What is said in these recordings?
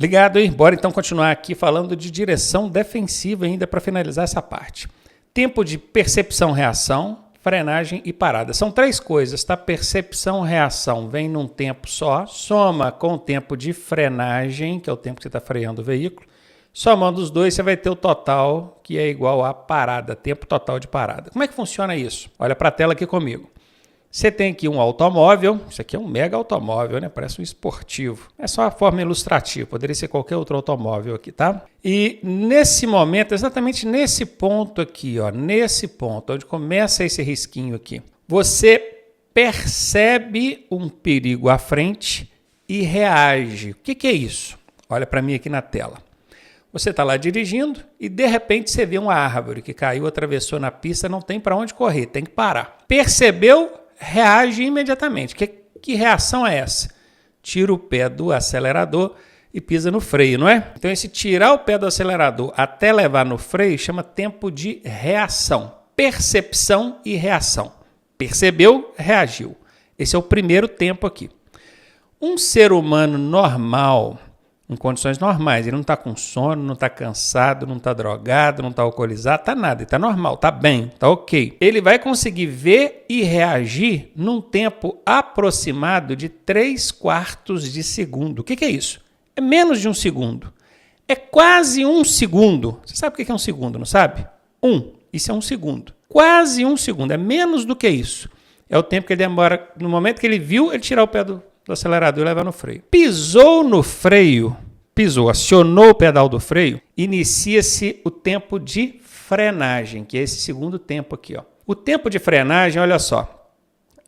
Ligado, hein? Bora então continuar aqui falando de direção defensiva ainda para finalizar essa parte. Tempo de percepção, reação, frenagem e parada. São três coisas, tá? Percepção, reação vem num tempo só, soma com o tempo de frenagem, que é o tempo que você está freando o veículo. Somando os dois, você vai ter o total, que é igual a parada, tempo total de parada. Como é que funciona isso? Olha para a tela aqui comigo. Você tem aqui um automóvel, isso aqui é um mega automóvel, né? Parece um esportivo. É só a forma ilustrativa, poderia ser qualquer outro automóvel aqui, tá? E nesse momento, exatamente nesse ponto aqui, ó, nesse ponto, onde começa esse risquinho aqui, você percebe um perigo à frente e reage. O que é isso? Olha para mim aqui na tela. Você está lá dirigindo e de repente você vê uma árvore que caiu, atravessou na pista, não tem para onde correr, tem que parar. Percebeu? Reage imediatamente. Que reação é essa? Tira o pé do acelerador e pisa no freio, não é? Então esse tirar o pé do acelerador até levar no freio chama tempo de reação. Percepção e reação. Percebeu, reagiu. Esse é o primeiro tempo aqui. Um ser humano normal, em condições normais, ele não está com sono, não está cansado, não está drogado, não está alcoolizado, está nada, ele está normal, está bem, está ok. Ele vai conseguir ver e reagir num tempo aproximado de 3/4 de segundo. O que é isso? É menos de um segundo. É quase um segundo. Você sabe o que é um segundo, não sabe? Isso é um segundo. Quase um segundo, é menos do que isso. É o tempo que ele demora, no momento que ele viu, ele tirar o pé do acelerador e levar no freio. Pisou no freio, acionou o pedal do freio, inicia-se o tempo de frenagem, que é esse segundo tempo aqui, ó. O tempo de frenagem, olha só,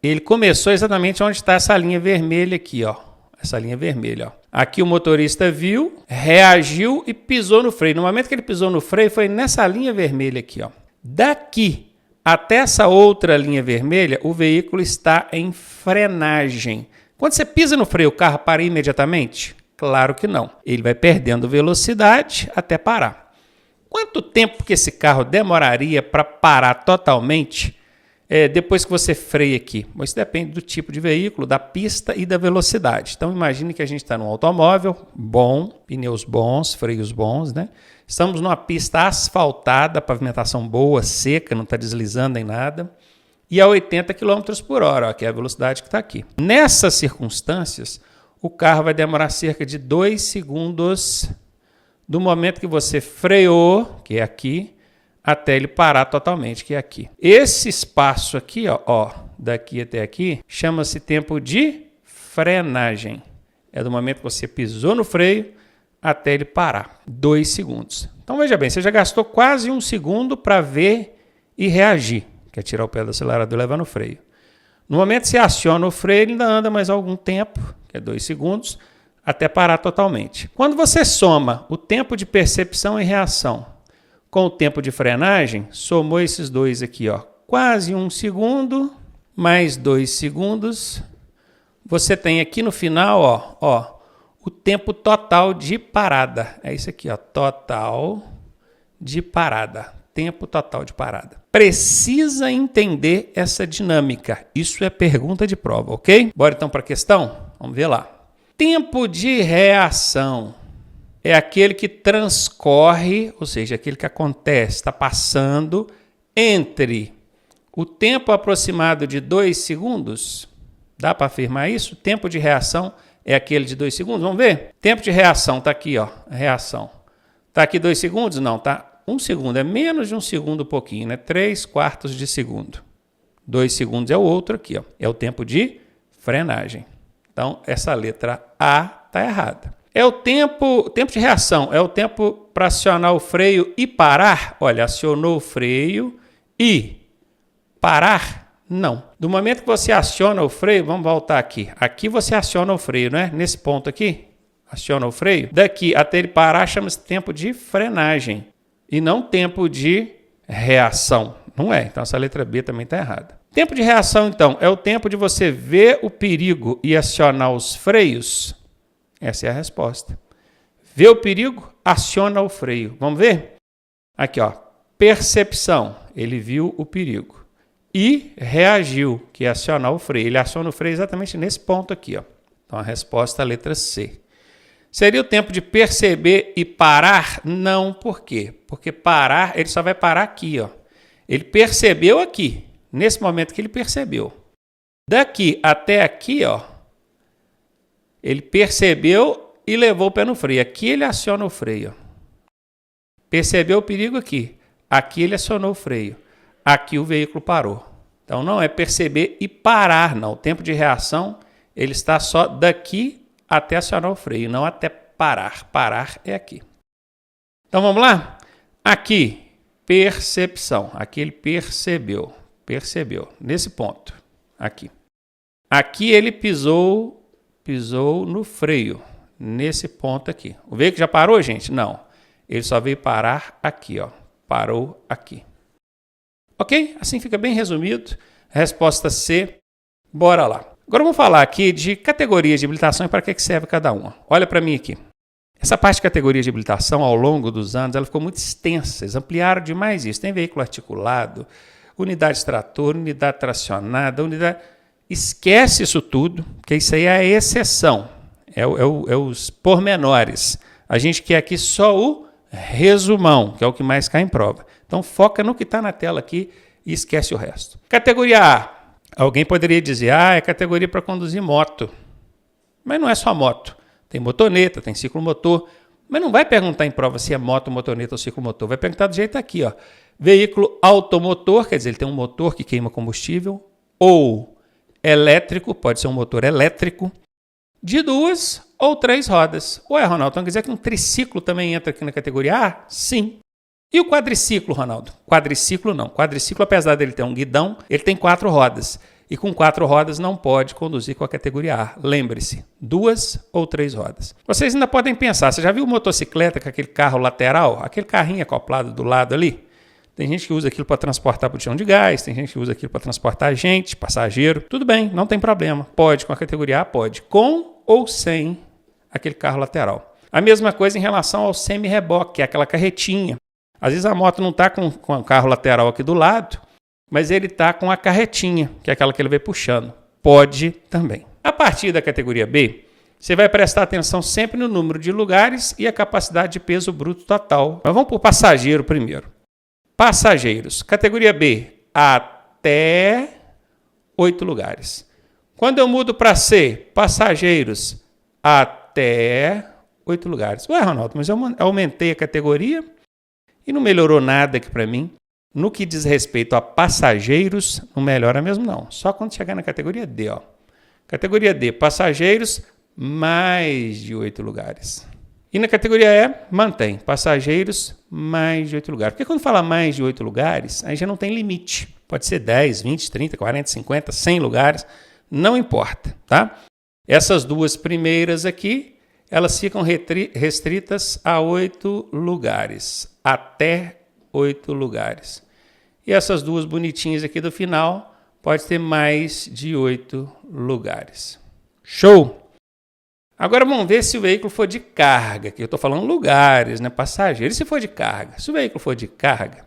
ele começou exatamente onde está essa linha vermelha aqui, ó. Essa linha vermelha, ó. Aqui o motorista viu, reagiu e pisou no freio. No momento que ele pisou no freio, foi nessa linha vermelha aqui, ó. Daqui até essa outra linha vermelha, o veículo está em frenagem. Quando você pisa no freio, o carro para imediatamente? Claro que não. Ele vai perdendo velocidade até parar. Quanto tempo que esse carro demoraria para parar totalmente depois que você freia aqui? Isso depende do tipo de veículo, da pista e da velocidade. Então imagine que a gente está num automóvel bom, pneus bons, freios bons, né? Estamos numa pista asfaltada, pavimentação boa, seca, não está deslizando em nada. E a 80 km por hora, ó, que é a velocidade que está aqui. Nessas circunstâncias, o carro vai demorar cerca de 2 segundos do momento que você freou, que é aqui, até ele parar totalmente, que é aqui. Esse espaço aqui, ó, daqui até aqui, chama-se tempo de frenagem. É do momento que você pisou no freio até ele parar. 2 segundos. Então veja bem, você já gastou quase 1 segundo para ver e reagir. Que é tirar o pé do acelerador e levar no freio. No momento que você aciona o freio, ele ainda anda mais algum tempo, que é 2 segundos, até parar totalmente. Quando você soma o tempo de percepção e reação com o tempo de frenagem, somou esses dois aqui, ó, quase 1 segundo, mais 2 segundos, você tem aqui no final, ó, o tempo total de parada. É isso aqui, ó, total de parada. Tempo total de parada. Precisa entender essa dinâmica. Isso é pergunta de prova, ok? Bora então para a questão? Vamos ver lá. Tempo de reação é aquele que transcorre, ou seja, aquele que acontece, está passando entre o tempo aproximado de 2 segundos. Dá para afirmar isso? Tempo de reação é aquele de 2 segundos. Vamos ver? Tempo de reação está aqui, ó. Reação. Está aqui 2 segundos? Não, tá? 1 segundo, é menos de 1 segundo um pouquinho, né? 3/4 de segundo. 2 segundos é o outro aqui, ó. É o tempo de frenagem. Então, essa letra A está errada. É o tempo de reação, é o tempo para acionar o freio e parar. Olha, acionou o freio e parar? Não. Do momento que você aciona o freio, vamos voltar aqui. Aqui você aciona o freio, não é? Nesse ponto aqui, aciona o freio. Daqui até ele parar, chama-se tempo de frenagem. E não tempo de reação. Não é. Então, essa letra B também está errada. Tempo de reação, então, é o tempo de você ver o perigo e acionar os freios? Essa é a resposta. Vê o perigo, aciona o freio. Vamos ver? Aqui, ó. Percepção. Ele viu o perigo. E reagiu, que é acionar o freio. Ele aciona o freio exatamente nesse ponto aqui, ó. Então, a resposta é a letra C. Seria o tempo de perceber e parar? Não, por quê? Porque parar, ele só vai parar aqui, ó. Ele percebeu aqui, nesse momento que ele percebeu. Daqui até aqui, ó, ele percebeu e levou o pé no freio. Aqui ele aciona o freio. Percebeu o perigo aqui. Aqui ele acionou o freio. Aqui o veículo parou. Então não é perceber e parar, não. O tempo de reação, ele está só daqui até acionar o freio, não até parar. Parar é aqui. Então vamos lá? Aqui, percepção. Aqui ele percebeu. Percebeu. Nesse ponto. Aqui. Aqui ele pisou no freio. Nesse ponto aqui. O veículo já parou, gente? Não. Ele só veio parar aqui, ó. Parou aqui. Ok? Assim fica bem resumido. Resposta C. Bora lá. Agora vamos falar aqui de categorias de habilitação e para que serve cada uma. Olha para mim aqui. Essa parte de categorias de habilitação, ao longo dos anos, ela ficou muito extensa. Eles ampliaram demais isso. Tem veículo articulado, unidade trator, unidade tracionada, unidade... Esquece isso tudo, porque isso aí é a exceção. É os pormenores. A gente quer aqui só o resumão, que é o que mais cai em prova. Então foca no que está na tela aqui e esquece o resto. Categoria A. Alguém poderia dizer, é categoria para conduzir moto. Mas não é só moto. Tem motoneta, tem ciclomotor. Mas não vai perguntar em prova se é moto, motoneta ou ciclomotor. Vai perguntar do jeito aqui, ó. Veículo automotor, quer dizer, ele tem um motor que queima combustível. Ou elétrico, pode ser um motor elétrico, de 2 ou 3 rodas. Ué, Ronaldo, então quer dizer que um triciclo também entra aqui na categoria A? Sim. E o quadriciclo, Ronaldo? Quadriciclo não. Quadriciclo, apesar dele ter um guidão, ele tem 4 rodas. E com 4 rodas não pode conduzir com a categoria A. Lembre-se, 2 ou 3 rodas. Vocês ainda podem pensar, você já viu motocicleta com aquele carro lateral? Aquele carrinho acoplado do lado ali? Tem gente que usa aquilo para transportar botijão de gás, tem gente que usa aquilo para transportar gente, passageiro. Tudo bem, não tem problema. Pode, com a categoria A, pode. Com ou sem aquele carro lateral. A mesma coisa em relação ao semi-reboque, que é aquela carretinha. Às vezes a moto não está com o carro lateral aqui do lado, mas ele está com a carretinha, que é aquela que ele vai puxando. Pode também. A partir da categoria B, você vai prestar atenção sempre no número de lugares e a capacidade de peso bruto total. Mas vamos para o passageiro primeiro. Passageiros. Categoria B, até 8 lugares. Quando eu mudo para C, passageiros, até 8 lugares. Ué, Ronaldo, mas eu aumentei a categoria e não melhorou nada aqui para mim. No que diz respeito a passageiros, não melhora mesmo não. Só quando chegar na categoria D, ó. Categoria D, passageiros, mais de 8 lugares. E na categoria E, mantém. Passageiros, mais de 8 lugares. Porque quando fala mais de 8 lugares, aí já não tem limite. Pode ser 10, 20, 30, 40, 50, 100 lugares. Não importa, tá? Essas duas primeiras aqui, elas ficam restritas a 8 lugares. Até 8 lugares. E essas duas bonitinhas aqui do final, pode ter mais de 8 lugares. Show! Agora vamos ver se o veículo for de carga, que eu estou falando lugares, né, passageiros. E se for de carga? Se o veículo for de carga,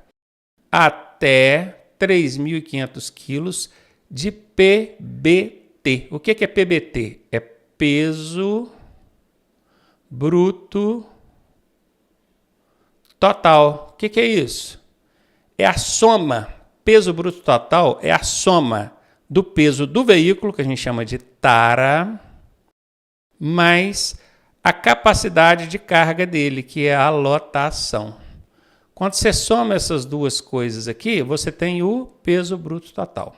até 3.500 quilos de PBT. O que é PBT? É peso bruto total. O que é isso? É a soma. Peso bruto total é a soma do peso do veículo, que a gente chama de tara, mais a capacidade de carga dele, que é a lotação. Quando você soma essas duas coisas aqui, você tem o peso bruto total.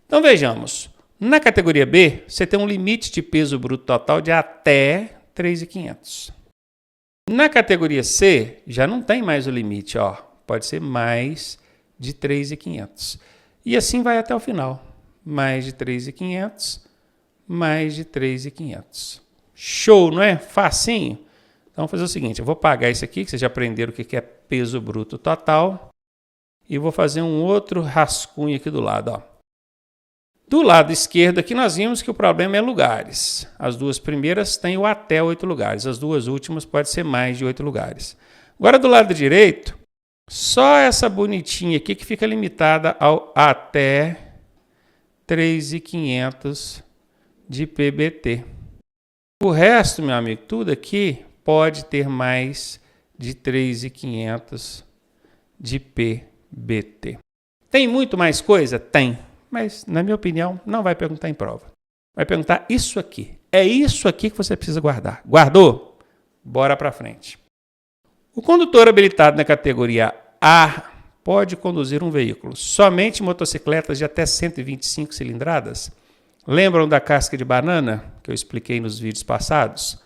Então vejamos, na categoria B, você tem um limite de peso bruto total de até 3.500. Na categoria C, já não tem mais o limite, ó, pode ser mais de 3.500. E assim vai até o final. Mais de 3.500, mais de 3.500. Show, não é? Facinho? Então, vou fazer o seguinte, eu vou apagar isso aqui, que vocês já aprenderam o que é peso bruto total, e vou fazer um outro rascunho aqui do lado, ó. Do lado esquerdo aqui nós vimos que o problema é lugares. As duas primeiras têm o até 8 lugares, as duas últimas pode ser mais de 8 lugares. Agora do lado direito, só essa bonitinha aqui que fica limitada ao até 3.500 de PBT. O resto, meu amigo, tudo aqui pode ter mais de 3.500 de PBT. Tem muito mais coisa? Tem. Mas, na minha opinião, não vai perguntar em prova. Vai perguntar isso aqui. É isso aqui que você precisa guardar. Guardou? Bora para frente. O condutor habilitado na categoria A pode conduzir um veículo. Somente motocicletas de até 125 cilindradas. Lembram da casca de banana que eu expliquei nos vídeos passados?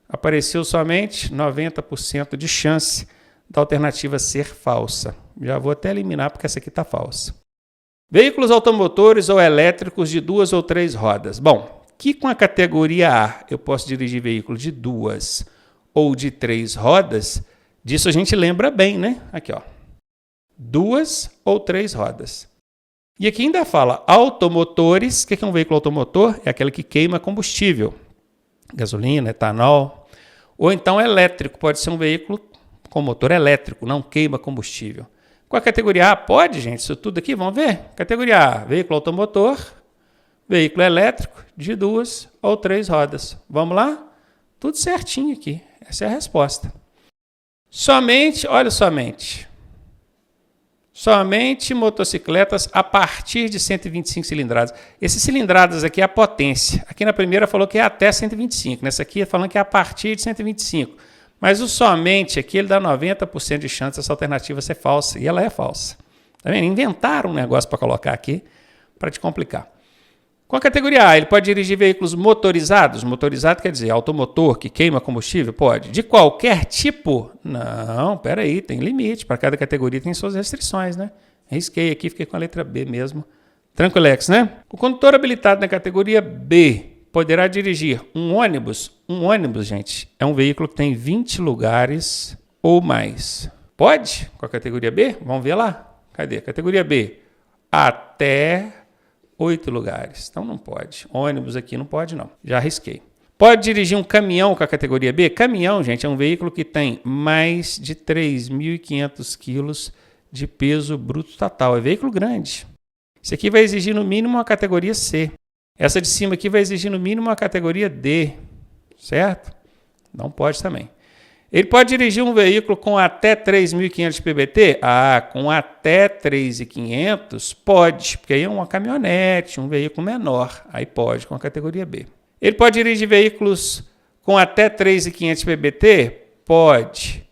Apareceu somente 90% de chance da alternativa ser falsa. Já vou até eliminar porque essa aqui está falsa. Veículos automotores ou elétricos de 2 ou 3 rodas. Bom, que com a categoria A eu posso dirigir veículo de 2 ou de 3 rodas, disso a gente lembra bem, né? Aqui, ó. 2 ou 3 rodas. E aqui ainda fala automotores. O que é um veículo automotor? É aquele que queima combustível. Gasolina, etanol. Ou então elétrico. Pode ser um veículo com motor elétrico, não queima combustível. Com a categoria A, pode, gente? Isso tudo aqui, vamos ver? Categoria A, veículo automotor, veículo elétrico de 2 ou 3 rodas. Vamos lá? Tudo certinho aqui. Essa é a resposta. Somente, olha somente. Somente motocicletas a partir de 125 cilindradas. Esses cilindradas aqui é a potência. Aqui na primeira falou que é até 125. Nessa aqui falando que é a partir de 125. Mas o somente aqui ele dá 90% de chance dessa alternativa ser falsa. E ela é falsa. Tá vendo? Inventaram um negócio para colocar aqui para te complicar. Com a categoria A, ele pode dirigir veículos motorizados. Motorizado quer dizer automotor que queima combustível? Pode. De qualquer tipo? Não, peraí, tem limite. Para cada categoria tem suas restrições, né? Risquei aqui, fiquei com a letra B mesmo. Tranquilex, né? O condutor habilitado na categoria B poderá dirigir um ônibus. Um ônibus, gente, é um veículo que tem 20 lugares ou mais. Pode? Com a categoria B? Vamos ver lá. Cadê? Categoria B. Até 8 lugares. Então não pode. Ônibus aqui não pode, não. Já arrisquei. Pode dirigir um caminhão com a categoria B? Caminhão, gente, é um veículo que tem mais de 3.500 quilos de peso bruto total. É veículo grande. Isso aqui vai exigir no mínimo uma categoria C. Essa de cima aqui vai exigir no mínimo uma categoria D. Certo? Não pode também. Ele pode dirigir um veículo com até 3.500 de PBT? Ah, com até 3.500 pode, porque aí é uma caminhonete, um veículo menor. Aí pode, com a categoria B. Ele pode dirigir veículos com até 3.500 de PBT? Pode.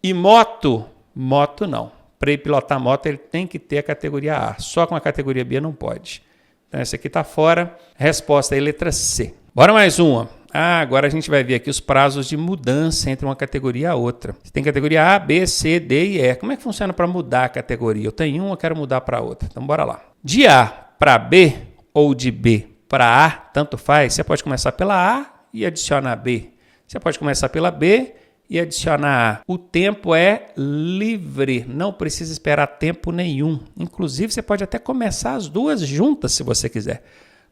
E moto? Moto não. Para ele pilotar moto, ele tem que ter a categoria A. Só com a categoria B não pode. Então, essa aqui está fora. Resposta aí, letra C. Bora mais uma. Agora a gente vai ver aqui os prazos de mudança entre uma categoria e a outra. Você tem categoria A, B, C, D e E. Como é que funciona para mudar a categoria? Eu tenho uma, eu quero mudar para outra. Então, bora lá. De A para B ou de B para A, tanto faz. Você pode começar pela A e adicionar B. Você pode começar pela B e adicionar A. O tempo é livre, não precisa esperar tempo nenhum. Inclusive, você pode até começar as duas juntas, se você quiser.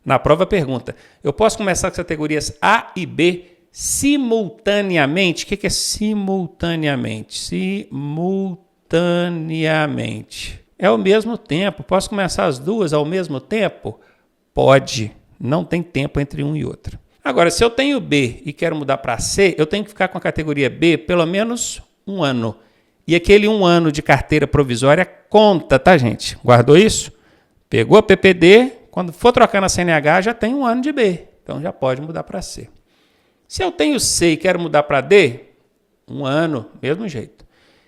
Na prova pergunta, eu posso começar com as categorias A e B simultaneamente? O que é simultaneamente? Simultaneamente. É ao mesmo tempo. Posso começar as duas ao mesmo tempo? Pode. Não tem tempo entre um e outro. Agora, se eu tenho B e quero mudar para C, eu tenho que ficar com a categoria B pelo menos 1 ano. E aquele 1 ano de carteira provisória conta, tá, gente? Guardou isso? Pegou a PPD... Quando for trocar na CNH, já tem 1 ano de B. Então, já pode mudar para C. Se eu tenho C e quero mudar para D, 1 ano, mesmo jeito.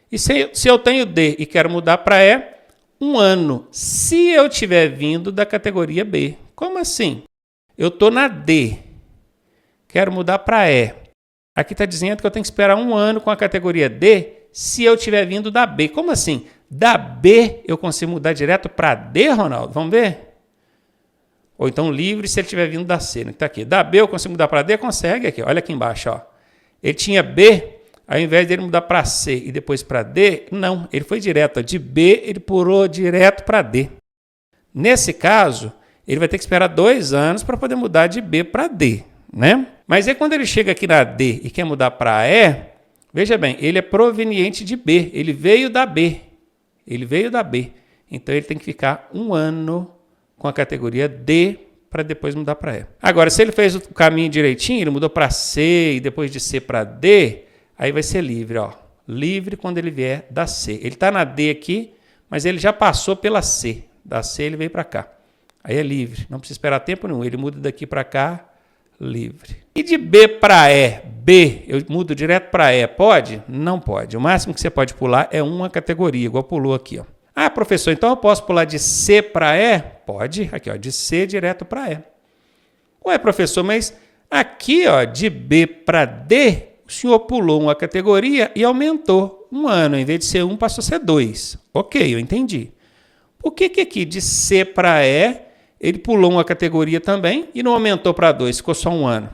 E se eu tenho D e quero mudar para E, 1 ano. Se eu tiver vindo da categoria B. Como assim? Eu estou na D. Quero mudar para E. Aqui está dizendo que eu tenho que esperar 1 ano com a categoria D se eu tiver vindo da B. Como assim? Da B eu consigo mudar direto para D, Ronaldo? Vamos ver? Ou então livre se ele estiver vindo da C, né? Que está aqui. Da B eu consigo mudar para D? Consegue aqui. Olha aqui embaixo. Ó. Ele tinha B, ao invés dele mudar para C e depois para D, não. Ele foi direto. Ó. De B ele pulou direto para D. Nesse caso, ele vai ter que esperar 2 anos para poder mudar de B para D. Né? Mas aí quando ele chega aqui na D e quer mudar para E, veja bem, ele é proveniente de B. Ele veio da B. Ele veio da B. Então ele tem que ficar 1 ano com a categoria D para depois mudar para E. Agora, se ele fez o caminho direitinho, ele mudou para C e depois de C para D, aí vai ser livre, ó. Livre quando ele vier da C. Ele está na D aqui, mas ele já passou pela C. Da C ele veio para cá. Aí é livre, não precisa esperar tempo nenhum. Ele muda daqui para cá, livre. E de B para E? B, eu mudo direto para E, pode? Não pode. O máximo que você pode pular é uma categoria, igual pulou aqui, ó. Ah, professor, então eu posso pular de C para E? Pode. Aqui, ó, de C direto para E. Ué, professor, mas aqui, ó, de B para D, o senhor pulou uma categoria e aumentou um ano. Em vez de ser 1, passou a ser 2. Ok, eu entendi. Por que aqui de C para E, ele pulou uma categoria também e não aumentou para 2, ficou só um ano?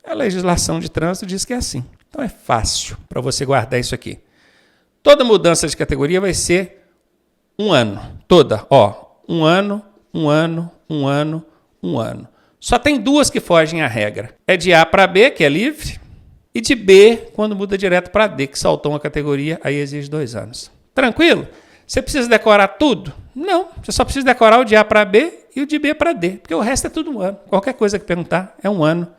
A legislação de trânsito diz que é assim. Então é fácil para você guardar isso aqui. Toda mudança de categoria vai ser um ano. Toda, ó. Um ano, um ano, um ano, um ano. Só tem duas que fogem à regra. É de A para B, que é livre, e de B, quando muda direto para D, que saltou uma categoria, aí exige 2 anos. Tranquilo? Você precisa decorar tudo? Não, você só precisa decorar o de A para B e o de B para D, porque o resto é tudo um ano. Qualquer coisa que perguntar é um ano.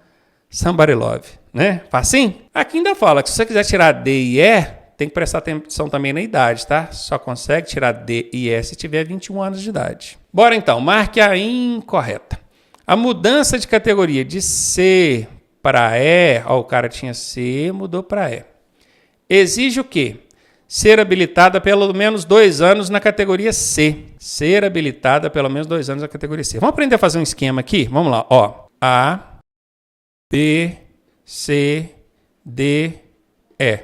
Somebody love, né? Facinho? Aqui ainda fala que se você quiser tirar D e E, tem que prestar atenção também na idade, tá? Só consegue tirar D e E se tiver 21 anos de idade. Bora então, marque a incorreta. A mudança de categoria de C para E, ó, o cara tinha C, mudou para E. Exige o quê? Ser habilitada pelo menos 2 anos na categoria C. Ser habilitada pelo menos 2 anos na categoria C. Vamos aprender a fazer um esquema aqui? Vamos lá, ó. A, B, C, D, E.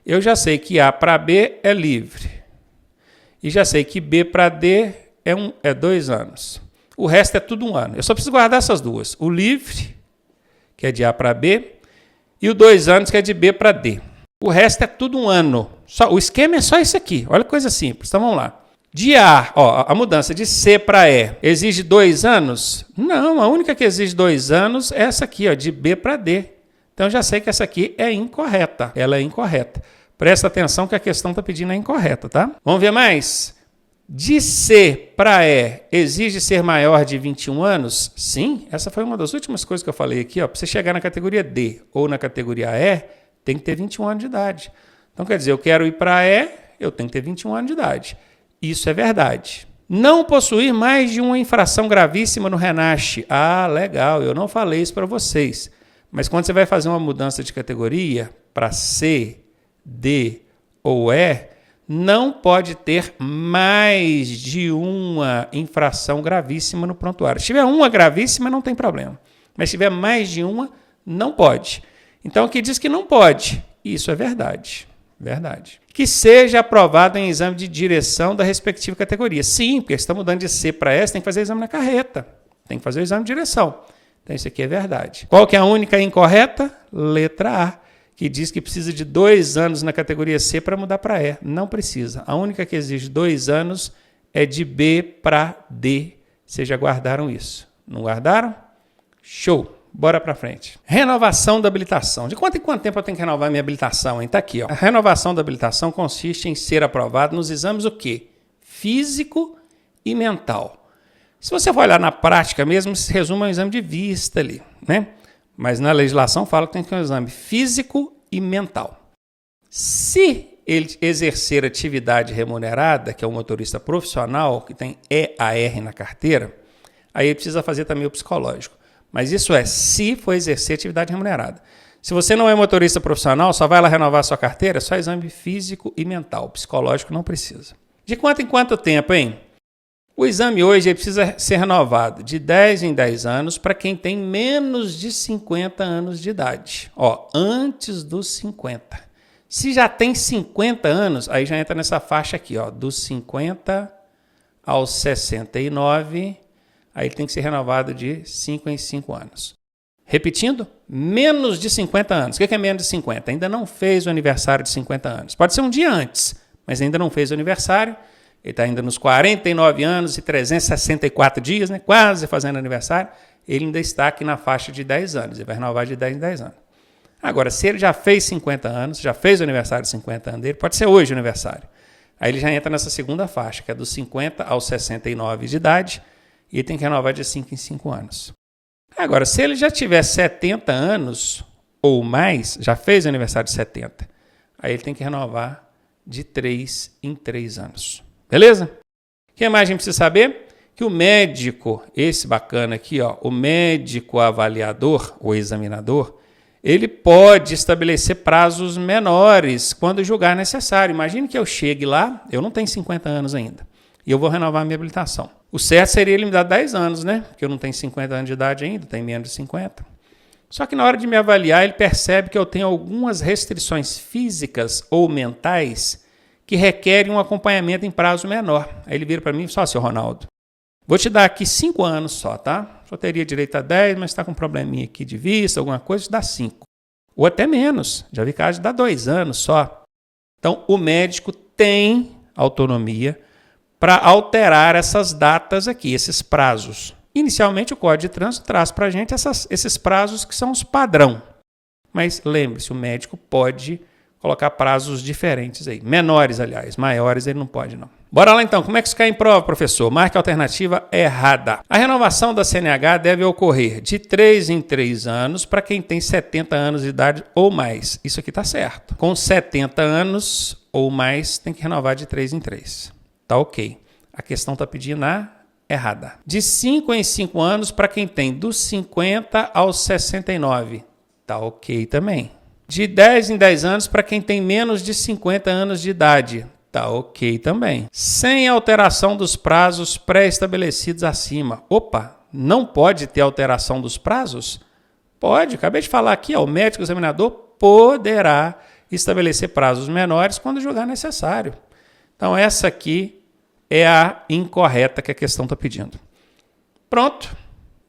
Eu já sei que A para B é livre. E já sei que B para D é 2 anos. O resto é tudo um ano. Eu só preciso guardar essas duas. O livre, que é de A para B, e o 2 anos, que é de B para D. O resto é tudo um ano. O esquema é só isso aqui. Olha que coisa simples. Então vamos lá. De A, ó, a mudança de C para E exige 2 anos? Não, a única que exige 2 anos é essa aqui, ó, de B para D. Então já sei que essa aqui é incorreta. Ela é incorreta. Presta atenção que a questão está pedindo é incorreta, tá? Vamos ver mais? De C para E exige ser maior de 21 anos? Sim, essa foi uma das últimas coisas que eu falei aqui. Para você chegar na categoria D ou na categoria E, tem que ter 21 anos de idade. Então quer dizer, eu quero ir para E, eu tenho que ter 21 anos de idade. Isso é verdade. Não possuir mais de uma infração gravíssima no RENASCH. Ah, legal, eu não falei isso para vocês. Mas quando você vai fazer uma mudança de categoria para C, D ou E, não pode ter mais de uma infração gravíssima no prontuário. Se tiver uma gravíssima, não tem problema. Mas se tiver mais de uma, não pode. Então, aqui diz que não pode. Isso é verdade. Verdade. Que seja aprovado em exame de direção da respectiva categoria. Sim, porque você está mudando de C para S, tem que fazer o exame na carreta. Tem que fazer o exame de direção. Então, isso aqui é verdade. Qual que é a única incorreta? Letra A, que diz que precisa de 2 anos na categoria C para mudar para E. Não precisa. A única que exige 2 anos é de B para D. Vocês já guardaram isso? Não guardaram? Show! Bora para frente. Renovação da habilitação. De quanto em quanto tempo eu tenho que renovar minha habilitação? Está aqui, ó. A renovação da habilitação consiste em ser aprovado nos exames o quê? Físico e mental. Se você for olhar na prática mesmo, se resume a um exame de vista ali, né? Mas na legislação fala que tem que ter um exame físico e mental. Se ele exercer atividade remunerada, que é um motorista profissional, que tem EAR na carteira, aí ele precisa fazer também o psicológico. Mas isso é se for exercer atividade remunerada. Se você não é motorista profissional, só vai lá renovar sua carteira, só exame físico e mental. Psicológico não precisa. De quanto em quanto tempo, hein? O exame hoje ele precisa ser renovado de 10 em 10 anos para quem tem menos de 50 anos de idade. Ó, antes dos 50. Se já tem 50 anos, aí já entra nessa faixa aqui, ó, dos 50 aos 69. Aí ele tem que ser renovado de 5 em 5 anos. Repetindo, menos de 50 anos. O que é menos de 50? Ainda não fez o aniversário de 50 anos. Pode ser um dia antes, mas ainda não fez o aniversário. Ele está ainda nos 49 anos e 364 dias, né? Quase fazendo aniversário. Ele ainda está aqui na faixa de 10 anos. Ele vai renovar de 10 em 10 anos. Agora, se ele já fez 50 anos, já fez o aniversário de 50 anos dele, pode ser hoje o aniversário. Aí ele já entra nessa segunda faixa, que é dos 50 aos 69 de idade, e tem que renovar de 5 em 5 anos. Agora, se ele já tiver 70 anos ou mais, já fez aniversário de 70, aí ele tem que renovar de 3 em 3 anos. Beleza? O que mais a gente precisa saber? Que o médico, esse bacana aqui, ó, o médico avaliador, ou examinador, ele pode estabelecer prazos menores quando julgar necessário. Imagine que eu chegue lá, eu não tenho 50 anos ainda, e eu vou renovar a minha habilitação. O certo seria ele me dar 10 anos, né? Porque eu não tenho 50 anos de idade ainda, tenho menos de 50. Só que na hora de me avaliar, ele percebe que eu tenho algumas restrições físicas ou mentais que requerem um acompanhamento em prazo menor. Aí ele vira para mim e fala, seu Ronaldo, vou te dar aqui 5 anos só, tá? Só teria direito a 10, mas está com um probleminha aqui de vista, alguma coisa, dá 5. Ou até menos. Já vi caso de dar 2 anos só. Então, o médico tem autonomia para alterar essas datas aqui, esses prazos. Inicialmente, o Código de Trânsito traz para a gente esses prazos que são os padrão. Mas lembre-se, o médico pode colocar prazos diferentes aí. Menores, aliás. Maiores ele não pode, não. Bora lá então. Como é que isso cai em prova, professor? Marque a alternativa errada. A renovação da CNH deve ocorrer de 3 em 3 anos para quem tem 70 anos de idade ou mais. Isso aqui está certo. Com 70 anos ou mais, tem que renovar de 3 em 3. Tá ok. A questão está pedindo a errada. De 5 em 5 anos para quem tem dos 50 aos 69. Tá ok também. De 10 em 10 anos para quem tem menos de 50 anos de idade. Tá ok também. Sem alteração dos prazos pré-estabelecidos acima. Opa, não pode ter alteração dos prazos? Pode. Acabei de falar aqui, ó, o médico examinador poderá estabelecer prazos menores quando julgar necessário. Então, essa aqui é a incorreta que a questão está pedindo. Pronto.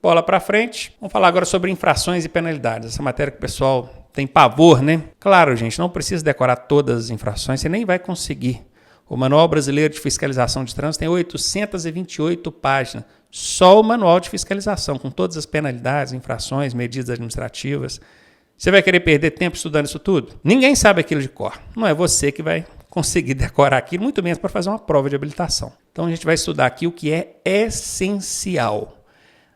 Bola para frente. Vamos falar agora sobre infrações e penalidades. Essa matéria que o pessoal tem pavor, né? Claro, gente, não precisa decorar todas as infrações, você nem vai conseguir. O Manual Brasileiro de Fiscalização de Trânsito tem 828 páginas. Só o Manual de Fiscalização, com todas as penalidades, infrações, medidas administrativas. Você vai querer perder tempo estudando isso tudo? Ninguém sabe aquilo de cor. Não é você que vai conseguir decorar aquilo, muito menos para fazer uma prova de habilitação. Então a gente vai estudar aqui o que é essencial.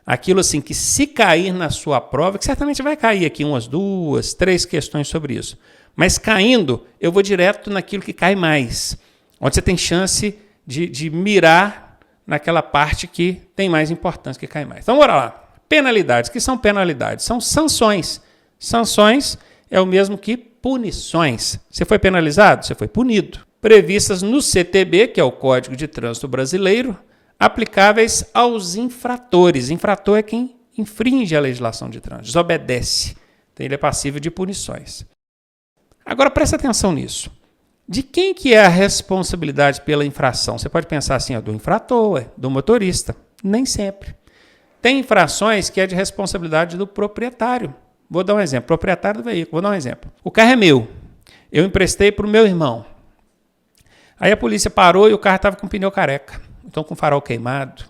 Aquilo assim que se cair na sua prova, que certamente vai cair aqui umas 2, 3 questões sobre isso. Mas caindo, eu vou direto naquilo que cai mais. Onde você tem chance de mirar naquela parte que tem mais importância, que cai mais. Então, bora lá. Penalidades. O que são penalidades? São sanções. Sanções é o mesmo que punições. Você foi penalizado? Você foi punido. Previstas no CTB, que é o Código de Trânsito Brasileiro, aplicáveis aos infratores. Infrator é quem infringe a legislação de trânsito, desobedece. Então, ele é passível de punições. Agora, presta atenção nisso. De quem que é a responsabilidade pela infração? Você pode pensar assim, ó, do infrator, do motorista. Nem sempre. Tem infrações que é de responsabilidade do proprietário. Vou dar um exemplo. Proprietário do veículo. Vou dar um exemplo. O carro é meu. Eu emprestei para o meu irmão. Aí a polícia parou e o carro estava com pneu careca. Então com farol queimado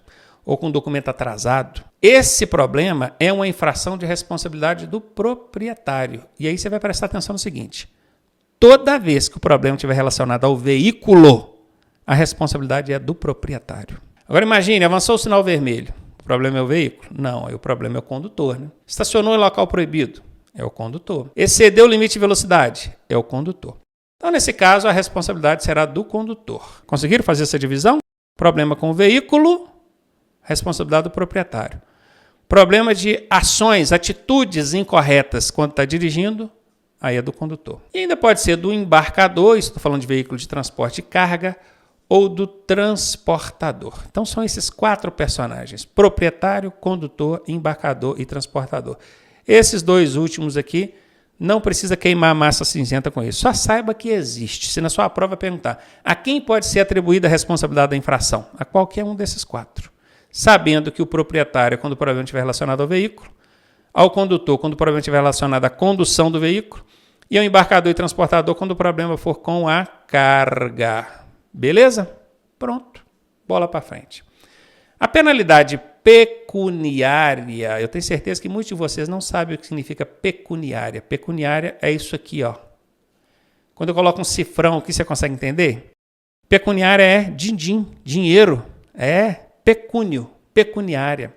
ou com documento atrasado. Esse problema é uma infração de responsabilidade do proprietário. E aí você vai prestar atenção no seguinte. Toda vez que o problema estiver relacionado ao veículo, a responsabilidade é do proprietário. Agora imagine, avançou o sinal vermelho. O problema é o veículo? Não, aí o problema é o condutor. Né? Estacionou em local proibido? É o condutor. Excedeu o limite de velocidade? É o condutor. Então, nesse caso, a responsabilidade será do condutor. Conseguiram fazer essa divisão? Problema com o veículo, responsabilidade do proprietário. Problema de ações, atitudes incorretas quando está dirigindo, aí é do condutor. E ainda pode ser do embarcador, estou falando de veículo de transporte de carga, ou do transportador. Então são esses 4 personagens, proprietário, condutor, embarcador e transportador. Esses 2 últimos aqui, não precisa queimar massa cinzenta com isso. Só saiba que existe. Se na sua prova perguntar a quem pode ser atribuída a responsabilidade da infração, a qualquer um desses 4. Sabendo que o proprietário é quando o problema estiver relacionado ao veículo, ao condutor quando o problema estiver relacionado à condução do veículo e ao embarcador e transportador quando o problema for com a carga. Beleza? Pronto. Bola para frente. A penalidade pecuniária, eu tenho certeza que muitos de vocês não sabem o que significa pecuniária. Pecuniária é isso aqui, ó. Quando eu coloco um cifrão aqui, você consegue entender? Pecuniária é din-din, dinheiro. É pecúnio, pecuniária.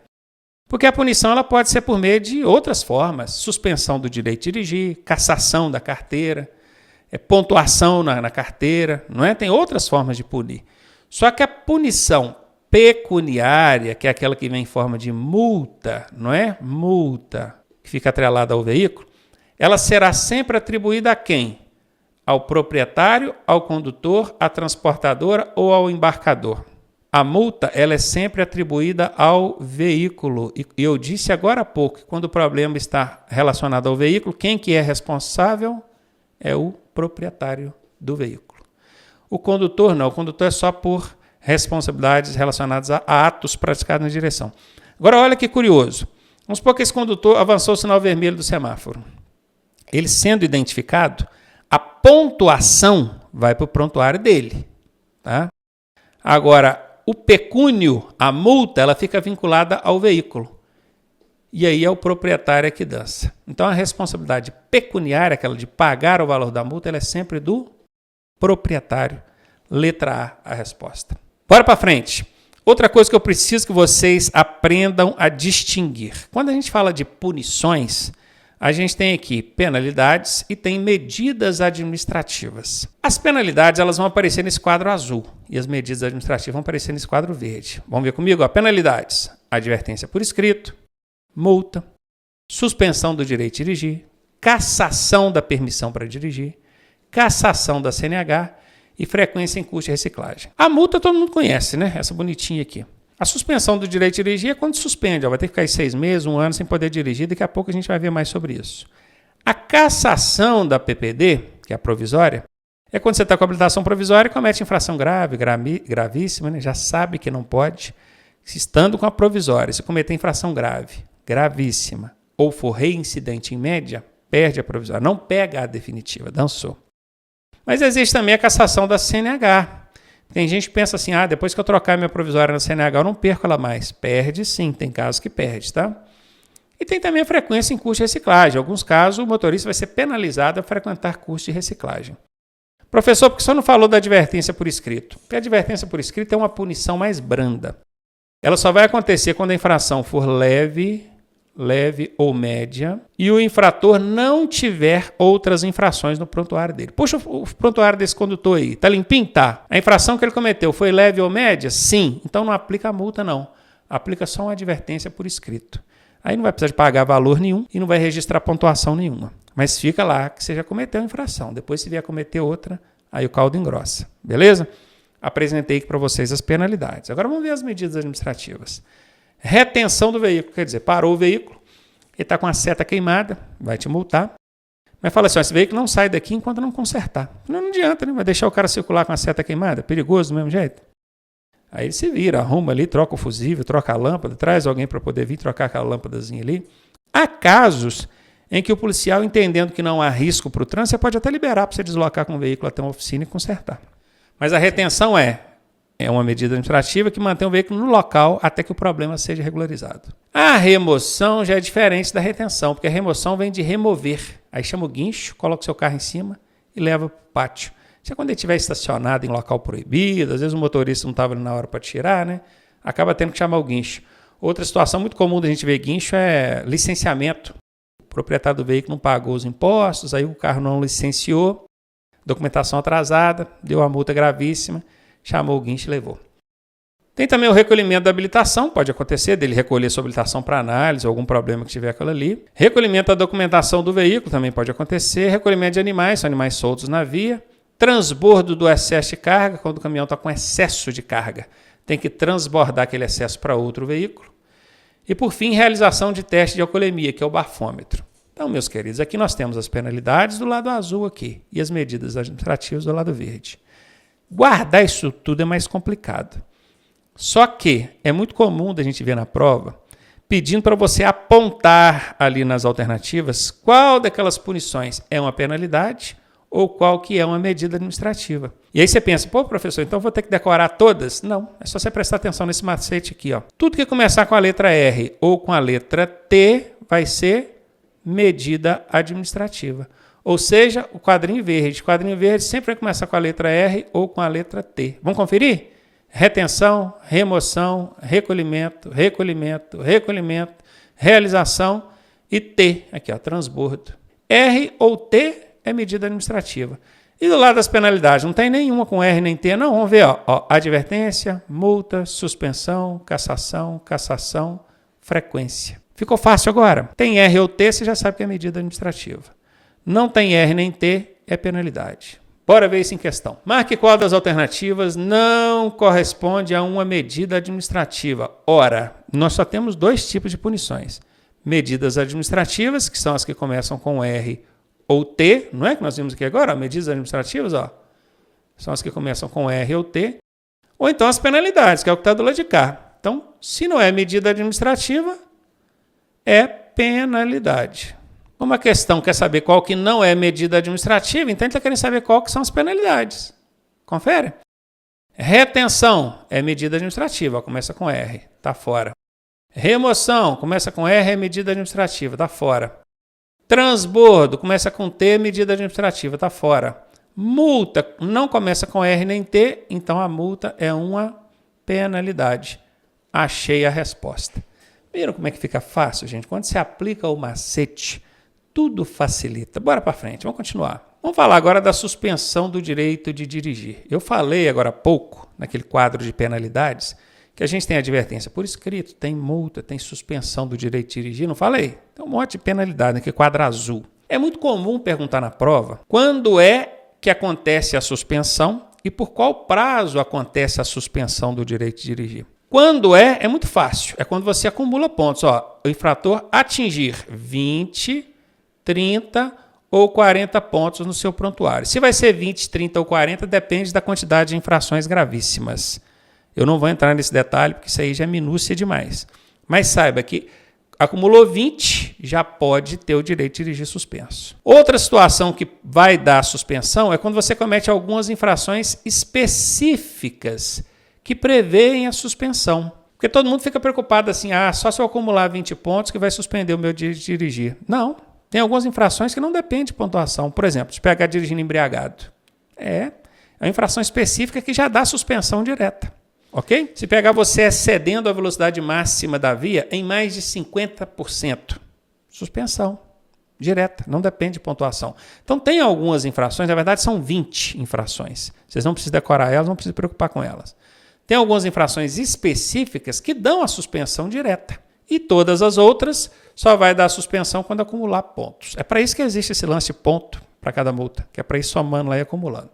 Porque a punição ela pode ser por meio de outras formas. Suspensão do direito de dirigir, cassação da carteira, pontuação na carteira, não é? Tem outras formas de punir. Só que a punição pecuniária, que é aquela que vem em forma de multa, não é? Multa, que fica atrelada ao veículo, ela será sempre atribuída a quem? Ao proprietário, ao condutor, à transportadora ou ao embarcador. A multa ela é sempre atribuída ao veículo. E eu disse agora há pouco que quando o problema está relacionado ao veículo, quem que é responsável é o proprietário do veículo. O condutor não, o condutor é só por responsabilidades relacionadas a atos praticados na direção. Agora olha que curioso. Vamos supor que esse condutor avançou o sinal vermelho do semáforo. Ele sendo identificado, a pontuação vai para o prontuário dele. Tá? Agora, o pecúnio, a multa, ela fica vinculada ao veículo. E aí é o proprietário que dança. Então, a responsabilidade pecuniária, aquela de pagar o valor da multa, ela é sempre do proprietário. Letra A resposta. Bora para frente. Outra coisa que eu preciso que vocês aprendam a distinguir. Quando a gente fala de punições, a gente tem aqui penalidades e tem medidas administrativas. As penalidades elas vão aparecer nesse quadro azul e as medidas administrativas vão aparecer nesse quadro verde. Vamos ver comigo? Penalidades, advertência por escrito, multa, suspensão do direito de dirigir, cassação da permissão para dirigir, cassação da CNH e frequência em custo de reciclagem. A multa todo mundo conhece, né? Essa bonitinha aqui. A suspensão do direito de dirigir é quando suspende. Vai ter que ficar aí 6 meses, 1 ano sem poder dirigir. Daqui a pouco a gente vai ver mais sobre isso. A cassação da PPD, que é a provisória, é quando você está com a habilitação provisória e comete infração grave, gravíssima, né? Já sabe que não pode. Estando com a provisória, se cometer infração grave, gravíssima, ou for reincidente em média, perde a provisória. Não pega a definitiva, dançou. Mas existe também a cassação da CNH. Tem gente que pensa assim, depois que eu trocar minha provisória na CNH, eu não perco ela mais. Perde sim, tem casos que perde, tá? E tem também a frequência em custo de reciclagem. Em alguns casos, o motorista vai ser penalizado a frequentar custo de reciclagem. Professor, por que você não falou da advertência por escrito? Porque a advertência por escrito é uma punição mais branda. Ela só vai acontecer quando a infração for leve ou média, e o infrator não tiver outras infrações no prontuário dele. Puxa o prontuário desse condutor aí. Tá limpinho? Tá. A infração que ele cometeu foi leve ou média? Sim. Então não aplica a multa, não. Aplica só uma advertência por escrito. Aí não vai precisar de pagar valor nenhum e não vai registrar pontuação nenhuma. Mas fica lá que você já cometeu a infração. Depois, se vier cometer outra, aí o caldo engrossa. Beleza? Apresentei aqui para vocês as penalidades. Agora vamos ver as medidas administrativas. Retenção do veículo, quer dizer, parou o veículo, ele está com a seta queimada, vai te multar. Mas fala assim, esse veículo não sai daqui enquanto não consertar. Não adianta, né? Vai deixar o cara circular com a seta queimada? Perigoso do mesmo jeito. Aí ele se vira, arruma ali, troca o fusível, troca a lâmpada, traz alguém para poder vir trocar aquela lâmpadazinha ali. Há casos em que o policial, entendendo que não há risco para o trânsito, você pode até liberar para você deslocar com o veículo até uma oficina e consertar. Mas a retenção é uma medida administrativa que mantém o veículo no local até que o problema seja regularizado. A remoção já é diferente da retenção, porque a remoção vem de remover. Aí chama o guincho, coloca o seu carro em cima e leva para o pátio. Isso é quando ele estiver estacionado em local proibido, às vezes o motorista não estava ali na hora para tirar, né? Acaba tendo que chamar o guincho. Outra situação muito comum da gente ver guincho é licenciamento. O proprietário do veículo não pagou os impostos, aí o carro não licenciou, documentação atrasada, deu uma multa gravíssima, chamou o guincho e levou. Tem também o recolhimento da habilitação, pode acontecer dele recolher sua habilitação para análise, algum problema que tiver aquilo ali. Recolhimento da documentação do veículo também pode acontecer. Recolhimento de animais, são animais soltos na via. Transbordo do excesso de carga, quando o caminhão está com excesso de carga. Tem que transbordar aquele excesso para outro veículo. E, por fim, realização de teste de alcoolemia, que é o bafômetro. Então, meus queridos, aqui nós temos as penalidades do lado azul aqui e as medidas administrativas do lado verde. Guardar isso tudo é mais complicado. Só que é muito comum da gente ver na prova pedindo para você apontar ali nas alternativas qual daquelas punições é uma penalidade ou qual que é uma medida administrativa. E aí você pensa, professor, então eu vou ter que decorar todas? Não, é só você prestar atenção nesse macete aqui. Ó. Tudo que começar com a letra R ou com a letra T vai ser medida administrativa. Ou seja, o quadrinho verde. O quadrinho verde sempre vai começar com a letra R ou com a letra T. Vamos conferir? Retenção, remoção, recolhimento, recolhimento, recolhimento, realização, e T, aqui ó, transbordo. R ou T é medida administrativa. E do lado das penalidades, não tem nenhuma com R nem T, não. Vamos ver, ó, advertência, multa, suspensão, cassação, frequência. Ficou fácil agora? Tem R ou T, você já sabe que é medida administrativa. Não tem R nem T, é penalidade. Bora ver isso em questão. Marque qual das alternativas não corresponde a uma medida administrativa. Ora, nós só temos dois tipos de punições. Medidas administrativas, que são as que começam com R ou T, não é que nós vimos aqui agora? Medidas administrativas, ó, são as que começam com R ou T. Ou então as penalidades, que é o que está do lado de cá. Então, se não é medida administrativa, é penalidade. Uma questão quer saber qual que não é medida administrativa, então ele está querendo saber qual que são as penalidades. Confere. Retenção é medida administrativa, começa com R, está fora. Remoção, começa com R, é medida administrativa, está fora. Transbordo, começa com T, medida administrativa, está fora. Multa, não começa com R nem T, então a multa é uma penalidade. Achei a resposta. Viram como é que fica fácil, gente? Quando você aplica o macete, tudo facilita. Bora para frente, vamos continuar. Vamos falar agora da suspensão do direito de dirigir. Eu falei agora há pouco, naquele quadro de penalidades, que a gente tem advertência por escrito, tem multa, tem suspensão do direito de dirigir, não falei? Tem um monte de penalidade naquele quadro azul. É muito comum perguntar na prova quando é que acontece a suspensão e por qual prazo acontece a suspensão do direito de dirigir. Quando é muito fácil, é quando você acumula pontos. Ó, o infrator atingir 20, 30 ou 40 pontos no seu prontuário. Se vai ser 20, 30 ou 40, depende da quantidade de infrações gravíssimas. Eu não vou entrar nesse detalhe, porque isso aí já é minúcia demais. Mas saiba que acumulou 20, já pode ter o direito de dirigir suspenso. Outra situação que vai dar suspensão é quando você comete algumas infrações específicas que prevêem a suspensão. Porque todo mundo fica preocupado assim, só se eu acumular 20 pontos que vai suspender o meu direito de dirigir. Não, tem algumas infrações que não dependem de pontuação. Por exemplo, de pegar dirigindo embriagado. É uma infração específica que já dá suspensão direta. Ok? Se pegar você excedendo a velocidade máxima da via em mais de 50%, suspensão direta, não depende de pontuação. Então tem algumas infrações, na verdade são 20 infrações. Vocês não precisam decorar elas, não precisam se preocupar com elas. Tem algumas infrações específicas que dão a suspensão direta. E todas as outras só vai dar suspensão quando acumular pontos. É para isso que existe esse lance de ponto para cada multa, que é para ir somando lá e acumulando.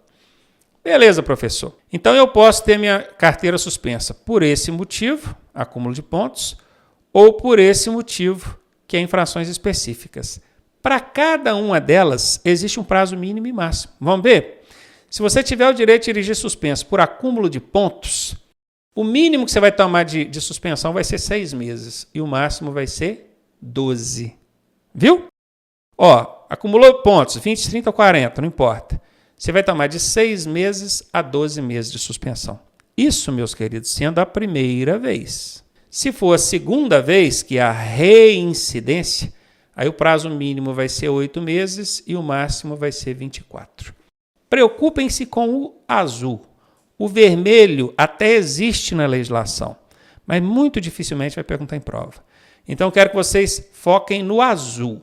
Beleza, professor. Então eu posso ter minha carteira suspensa por esse motivo, acúmulo de pontos, ou por esse motivo, que é infrações específicas. Para cada uma delas, existe um prazo mínimo e máximo. Vamos ver? Se você tiver o direito de dirigir suspenso por acúmulo de pontos, o mínimo que você vai tomar de suspensão vai ser 6 meses e o máximo vai ser 12. Viu? Ó, acumulou pontos, 20, 30 ou 40, não importa. Você vai tomar de 6 meses a 12 meses de suspensão. Isso, meus queridos, sendo a primeira vez. Se for a segunda vez, que é a reincidência, aí o prazo mínimo vai ser 8 meses e o máximo vai ser 24. Preocupem-se com o azul. O vermelho até existe na legislação, mas muito dificilmente vai perguntar em prova. Então, quero que vocês foquem no azul.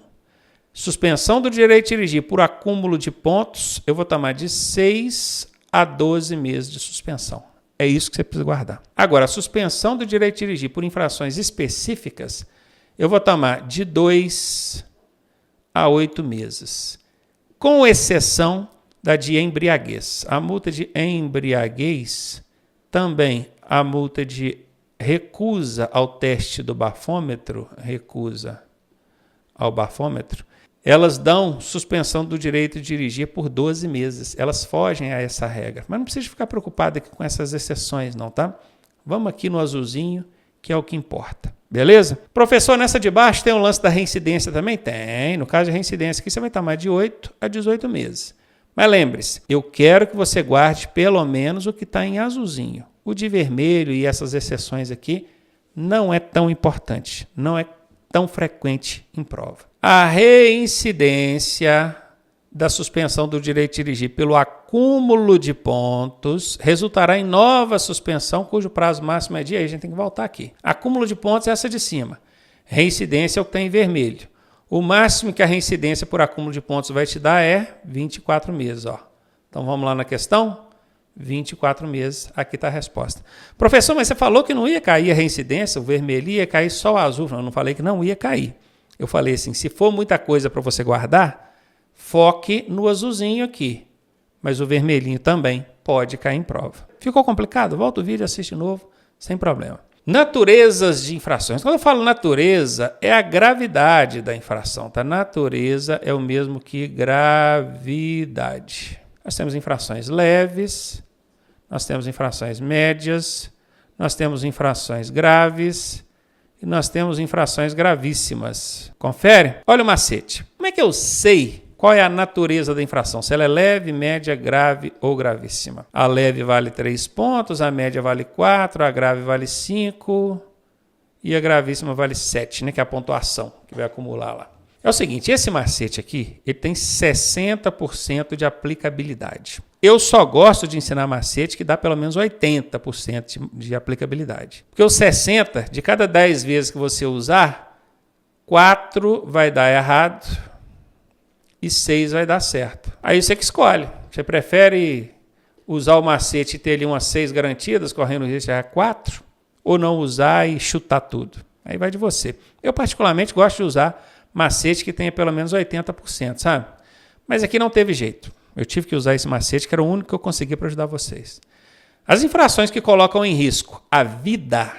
Suspensão do direito de dirigir por acúmulo de pontos, eu vou tomar de 6 a 12 meses de suspensão. É isso que você precisa guardar. Agora, a suspensão do direito de dirigir por infrações específicas, eu vou tomar de 2 a 8 meses, com exceção da de embriaguez. A multa de embriaguez, também a multa de recusa ao teste do bafômetro, elas dão suspensão do direito de dirigir por 12 meses. Elas fogem a essa regra. Mas não precisa ficar preocupado aqui com essas exceções, não, tá? Vamos aqui no azulzinho, que é o que importa. Beleza? Professor, nessa de baixo tem o lance da reincidência também? Tem. No caso de reincidência aqui, você vai tomar de 8 a 18 meses. Mas lembre-se, eu quero que você guarde pelo menos o que está em azulzinho. O de vermelho e essas exceções aqui não é tão importante, não é tão frequente em prova. A reincidência da suspensão do direito de dirigir pelo acúmulo de pontos resultará em nova suspensão, cujo prazo máximo é de... Aí a gente tem que voltar aqui. Acúmulo de pontos é essa de cima. Reincidência é o que está em vermelho. O máximo que a reincidência por acúmulo de pontos vai te dar é 24 meses. Ó. Então vamos lá na questão? 24 meses, aqui está a resposta. Professor, mas você falou que não ia cair a reincidência, o vermelho ia cair só o azul. Eu não falei que não ia cair. Eu falei assim, se for muita coisa para você guardar, foque no azulzinho aqui. Mas o vermelhinho também pode cair em prova. Ficou complicado? Volta o vídeo, assiste de novo, sem problema. Naturezas de infrações. Quando eu falo natureza, é a gravidade da infração. Tá? Natureza é o mesmo que gravidade. Nós temos infrações leves, nós temos infrações médias, nós temos infrações graves e nós temos infrações gravíssimas. Confere? Olha o macete. Como é que eu sei qual é a natureza da infração? Se ela é leve, média, grave ou gravíssima. A leve vale 3 pontos, a média vale 4, a grave vale 5 e a gravíssima vale 7, né? Que é a pontuação que vai acumular lá. É o seguinte, esse macete aqui, ele tem 60% de aplicabilidade. Eu só gosto de ensinar macete que dá pelo menos 80% de aplicabilidade. Porque os 60%, de cada 10 vezes que você usar, 4 vai dar errado e 6 vai dar certo. Aí você que escolhe. Você prefere usar o macete e ter ali umas 6 garantidas, correndo o risco de errar 4, ou não usar e chutar tudo? Aí vai de você. Eu particularmente gosto de usar macete que tenha pelo menos 80%, sabe? Mas aqui não teve jeito. Eu tive que usar esse macete, que era o único que eu consegui para ajudar vocês. As infrações que colocam em risco a vida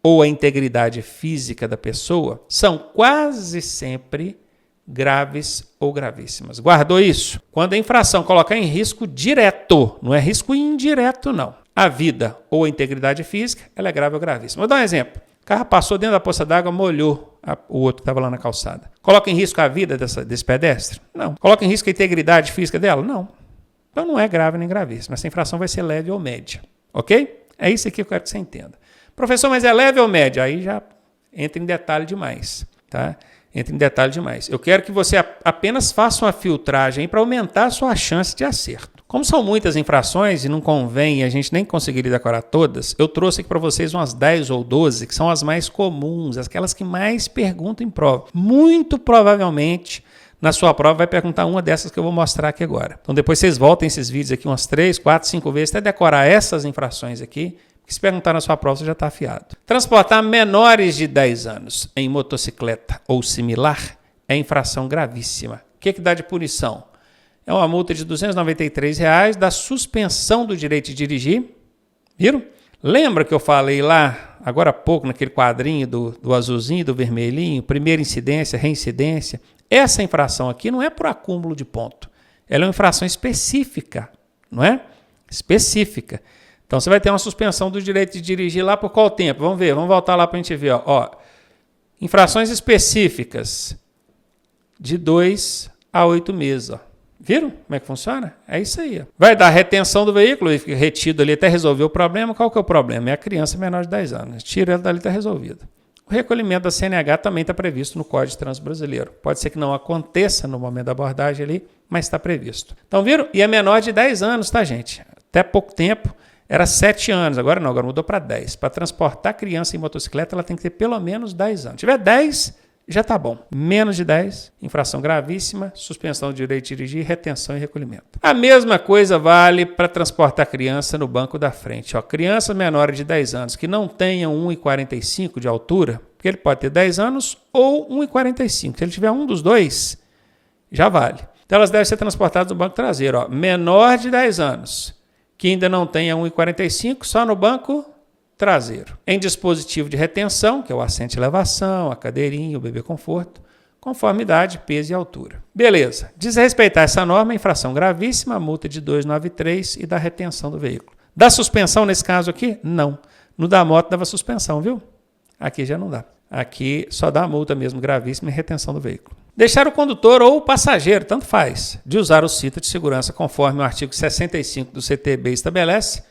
ou a integridade física da pessoa são quase sempre graves ou gravíssimas. Guardou isso? Quando a infração coloca em risco direto, não é risco indireto, não. A vida ou a integridade física, ela é grave ou gravíssima. Vou dar um exemplo. O carro passou dentro da poça d'água, molhou o outro que estava lá na calçada. Coloca em risco a vida desse pedestre? Não. Coloca em risco a integridade física dela? Não. Então não é grave nem gravíssima. Essa infração vai ser leve ou média. Ok? É isso aqui que eu quero que você entenda. Professor, mas é leve ou média? Aí já entra em detalhe demais. Tá? Entra em detalhe demais. Eu quero que você apenas faça uma filtragem para aumentar a sua chance de acerto. Como são muitas infrações e não convém a gente nem conseguir decorar todas, eu trouxe aqui para vocês umas 10 ou 12, que são as mais comuns, aquelas que mais perguntam em prova. Muito provavelmente, na sua prova, vai perguntar uma dessas que eu vou mostrar aqui agora. Então depois vocês voltem esses vídeos aqui umas 3, 4, 5 vezes, até decorar essas infrações aqui, que se perguntar na sua prova, você já está afiado. Transportar menores de 10 anos em motocicleta ou similar é infração gravíssima. O que dá de punição? É uma multa de R$ 293 da suspensão do direito de dirigir. Viram? Lembra que eu falei lá, agora há pouco, naquele quadrinho do azulzinho, do vermelhinho, primeira incidência, reincidência? Essa infração aqui não é por acúmulo de ponto. Ela é uma infração específica, não é? Específica. Então, você vai ter uma suspensão do direito de dirigir lá por qual tempo? Vamos ver, vamos voltar lá para a gente ver. Ó, infrações específicas de 2 a 8 meses. Ó. Viram como é que funciona? É isso aí. Ó. Vai dar retenção do veículo, ele fica retido ali até resolver o problema. Qual que é o problema? É a criança menor de 10 anos. Tira ela dali e está resolvido. O recolhimento da CNH também está previsto no Código de Trânsito Brasileiro. Pode ser que não aconteça no momento da abordagem ali, mas está previsto. Então, viram? E é menor de 10 anos, tá, gente? Até pouco tempo era 7 anos, agora não, agora mudou para 10. Para transportar criança em motocicleta, ela tem que ter pelo menos 10 anos. Se tiver 10, já está bom. Menos de 10, infração gravíssima, suspensão do direito de dirigir, retenção e recolhimento. A mesma coisa vale para transportar criança no banco da frente. Ó, crianças menores de 10 anos que não tenham 1,45 de altura, porque ele pode ter 10 anos ou 1,45. Se ele tiver um dos dois, já vale. Então elas devem ser transportadas no banco traseiro. Ó, menor de 10 anos, que ainda não tenha 1,45, só no banco traseiro. Em dispositivo de retenção, que é o assento de elevação, a cadeirinha, o bebê conforto, conforme idade, peso e altura. Beleza. Desrespeitar essa norma é infração gravíssima, multa de 293 e da retenção do veículo. Dá suspensão nesse caso aqui? Não. No da moto dava suspensão, viu? Aqui já não dá. Aqui só dá multa mesmo gravíssima e retenção do veículo. Deixar o condutor ou o passageiro, tanto faz, de usar o cinto de segurança conforme o artigo 65 do CTB estabelece,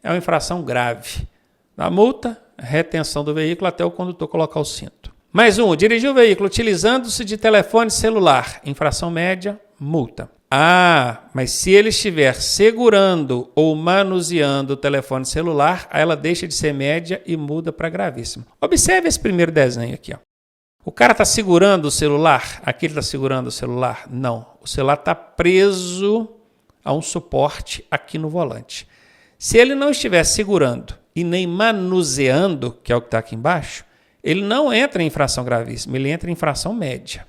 é uma infração grave. Da multa, retenção do veículo até o condutor colocar o cinto. Mais um, dirigir o veículo utilizando-se de telefone celular, infração média, multa. Ah, mas se ele estiver segurando ou manuseando o telefone celular, aí ela deixa de ser média e muda para gravíssima. Observe esse primeiro desenho aqui. Ó. O cara está segurando o celular? Aqui ele está segurando o celular? Não. O celular está preso a um suporte aqui no volante. Se ele não estiver segurando e nem manuseando, que é o que está aqui embaixo, ele não entra em infração gravíssima, ele entra em infração média.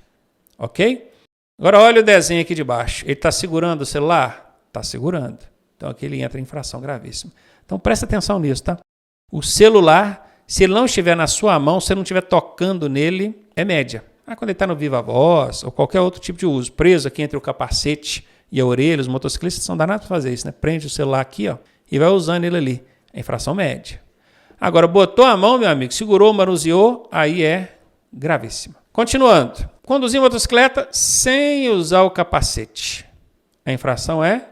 Ok? Agora olha o desenho aqui de baixo. Ele está segurando o celular? Está segurando. Então aqui ele entra em infração gravíssima. Então presta atenção nisso, tá? O celular, se ele não estiver na sua mão, se você não estiver tocando nele, é média. Quando ele está no viva voz ou qualquer outro tipo de uso, preso aqui entre o capacete e a orelha, os motociclistas são danados para fazer isso, né? Prende o celular aqui, ó, e vai usando ele ali. É infração média. Agora, botou a mão, meu amigo, segurou, manuseou, aí é gravíssima. Continuando. Conduzir motocicleta sem usar o capacete. A infração é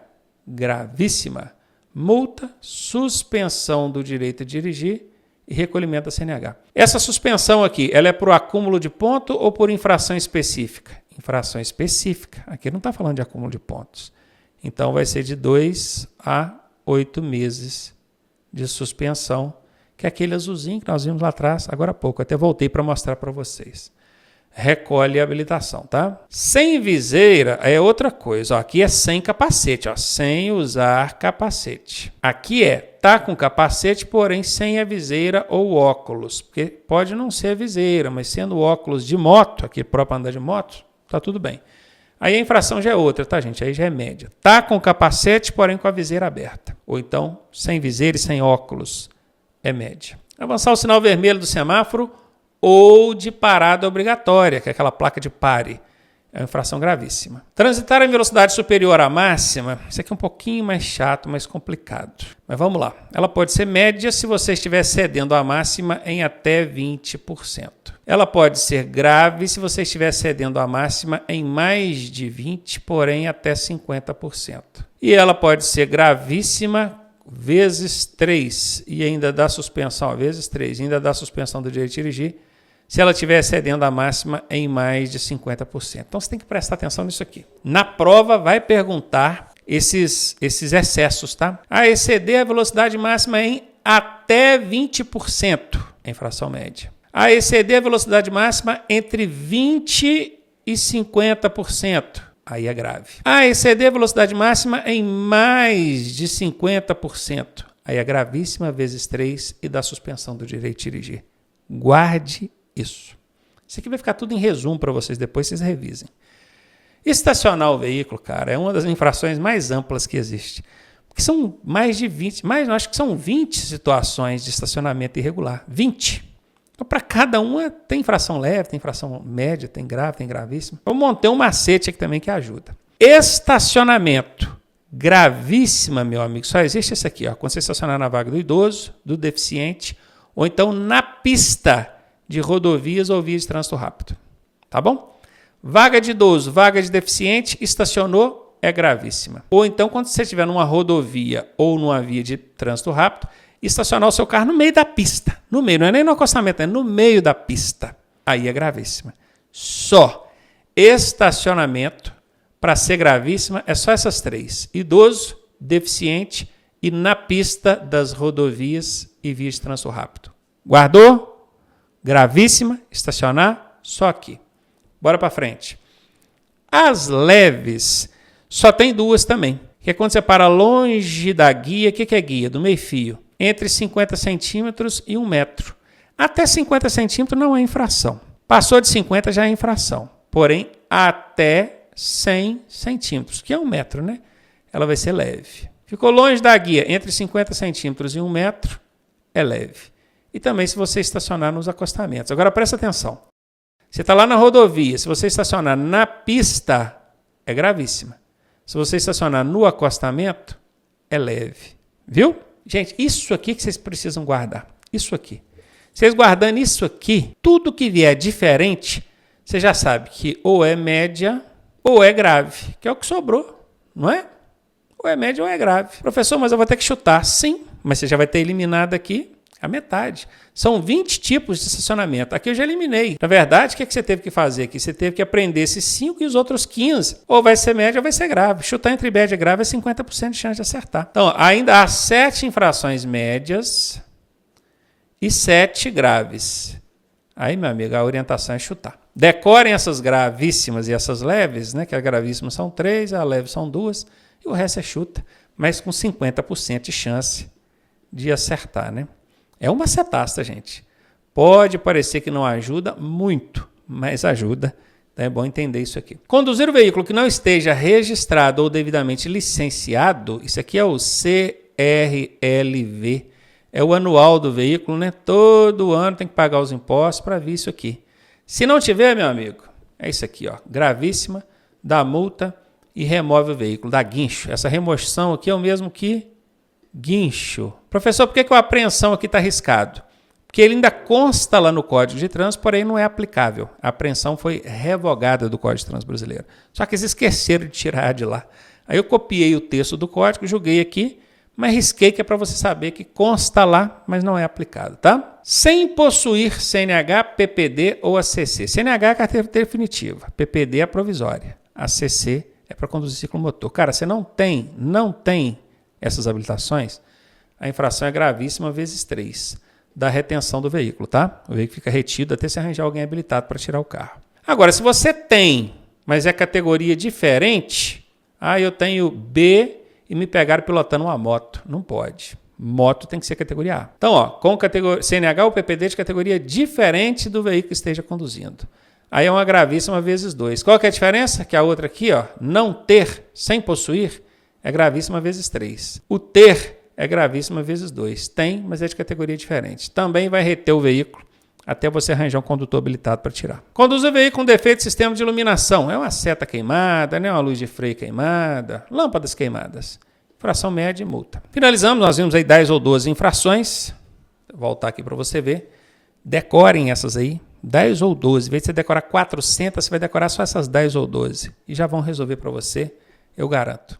gravíssima. Multa, suspensão do direito de dirigir e recolhimento da CNH. Essa suspensão aqui, ela é por acúmulo de ponto ou por infração específica? Infração específica. Aqui não está falando de acúmulo de pontos. Então, vai ser de 2 a 8 meses de suspensão, que é aquele azulzinho que nós vimos lá atrás, agora há pouco. Até voltei para mostrar para vocês. Recolhe a habilitação, tá? Sem viseira é outra coisa. Ó, aqui é sem capacete, ó, sem usar capacete. Aqui tá com capacete, porém sem a viseira ou óculos. Porque pode não ser a viseira, mas sendo óculos de moto, aqui próprio andar de moto, tá tudo bem. Aí a infração já é outra, tá, gente? Aí já é média. Tá com capacete, porém com a viseira aberta. Ou então, sem viseira e sem óculos, é média. Avançar o sinal vermelho do semáforo ou de parada obrigatória, que é aquela placa de pare. É uma infração gravíssima. Transitar em velocidade superior à máxima, isso aqui é um pouquinho mais chato, mais complicado. Mas vamos lá. Ela pode ser média se você estiver cedendo à máxima em até 20%. Ela pode ser grave se você estiver cedendo à máxima em mais de 20%, porém até 50%. E ela pode ser gravíssima vezes 3 e ainda dá suspensão, vezes 3, e ainda dá suspensão do direito de dirigir, se ela estiver excedendo a máxima em mais de 50%. Então, você tem que prestar atenção nisso aqui. Na prova, vai perguntar esses excessos, tá? Exceder a velocidade máxima em até 20%, é infração média. Exceder a velocidade máxima entre 20% e 50%, aí é grave. Exceder a velocidade máxima em mais de 50%, aí é gravíssima, vezes 3 e dá suspensão do direito de dirigir. Guarde isso. Isso aqui vai ficar tudo em resumo para vocês, depois vocês revisem. Estacionar o veículo, cara, é uma das infrações mais amplas que existe. Porque são mais de 20, acho que são 20 situações de estacionamento irregular. 20. Então, para cada uma, tem infração leve, tem infração média, tem grave, tem gravíssima. Eu montei um macete aqui também que ajuda. Estacionamento gravíssima, meu amigo, só existe esse aqui, ó, quando você estacionar na vaga do idoso, do deficiente, ou então na pista de rodovias ou vias de trânsito rápido. Tá bom? Vaga de idoso, vaga de deficiente, estacionou, é gravíssima. Ou então, quando você estiver numa rodovia ou numa via de trânsito rápido, estacionar o seu carro no meio da pista. No meio, não é nem no acostamento, é no meio da pista. Aí é gravíssima. Só estacionamento, para ser gravíssima, é só essas 3. Idoso, deficiente e na pista das rodovias e vias de trânsito rápido. Guardou? Gravíssima, estacionar, só aqui. Bora para frente. As leves, só tem 2 também. Que é quando você para longe da guia. O que é guia? Do meio-fio. Entre 50 centímetros e 1 metro. Até 50 centímetros não é infração. Passou de 50 já é infração. Porém, até 100 centímetros, que é 1 metro, né? Ela vai ser leve. Ficou longe da guia, entre 50 centímetros e 1 metro, é leve. E também se você estacionar nos acostamentos. Agora, presta atenção. Você está lá na rodovia, se você estacionar na pista, é gravíssima. Se você estacionar no acostamento, é leve. Viu? Gente, isso aqui que vocês precisam guardar. Isso aqui. Vocês guardando isso aqui, tudo que vier diferente, você já sabe que ou é média ou é grave, que é o que sobrou, não é? Ou é média ou é grave. Professor, mas eu vou ter que chutar. Sim, mas você já vai ter eliminado aqui a metade. São 20 tipos de estacionamento. Aqui eu já eliminei. Na verdade, o que você teve que fazer aqui? Você teve que aprender esses 5 e os outros 15. Ou vai ser média ou vai ser grave. Chutar entre média e grave é 50% de chance de acertar. Então, ainda há 7 infrações médias e 7 graves. Aí, meu amigo, a orientação é chutar. Decorem essas gravíssimas e essas leves, né? Que as gravíssimas são 3, as leves são 2, e o resto é chuta, mas com 50% de chance de acertar, né? É uma cetácea, gente. Pode parecer que não ajuda muito, mas ajuda. Então é bom entender isso aqui. Conduzir o veículo que não esteja registrado ou devidamente licenciado, isso aqui é o CRLV, é o anual do veículo, né? Todo ano tem que pagar os impostos para vir isso aqui. Se não tiver, meu amigo, é isso aqui, ó, gravíssima, dá multa e remove o veículo, dá guincho. Essa remoção aqui é o mesmo que guincho. Professor, por que a apreensão aqui está arriscado? Porque ele ainda consta lá no Código de Trânsito, porém não é aplicável. A apreensão foi revogada do Código de Trânsito brasileiro. Só que eles esqueceram de tirar de lá. Aí eu copiei o texto do código, joguei aqui, mas risquei que é para você saber que consta lá, mas não é aplicado, tá? Sem possuir CNH, PPD ou ACC. CNH é a carteira definitiva, PPD é a provisória, ACC é para conduzir ciclomotor. Cara, você não tem essas habilitações, a infração é gravíssima vezes 3 da retenção do veículo, tá? O veículo fica retido até se arranjar alguém habilitado para tirar o carro. Agora, se você tem, mas é categoria diferente, eu tenho B e me pegaram pilotando uma moto. Não pode. Moto tem que ser categoria A. Então, ó, com categoria CNH ou PPD de categoria diferente do veículo que esteja conduzindo. Aí é uma gravíssima vezes 2. Qual que é a diferença? Que a outra aqui, ó, não ter sem possuir, é gravíssima vezes 3. O ter é gravíssima vezes 2. Tem, mas é de categoria diferente. Também vai reter o veículo até você arranjar um condutor habilitado para tirar. Conduz o veículo com defeito de sistema de iluminação. É uma seta queimada, né? Uma luz de freio queimada, lâmpadas queimadas. Infração média e multa. Finalizamos, nós vimos aí 10 ou 12 infrações. Vou voltar aqui para você ver. Decorem essas aí, 10 ou 12. Em vez de você decorar 400, você vai decorar só essas 10 ou 12. E já vão resolver para você, eu garanto.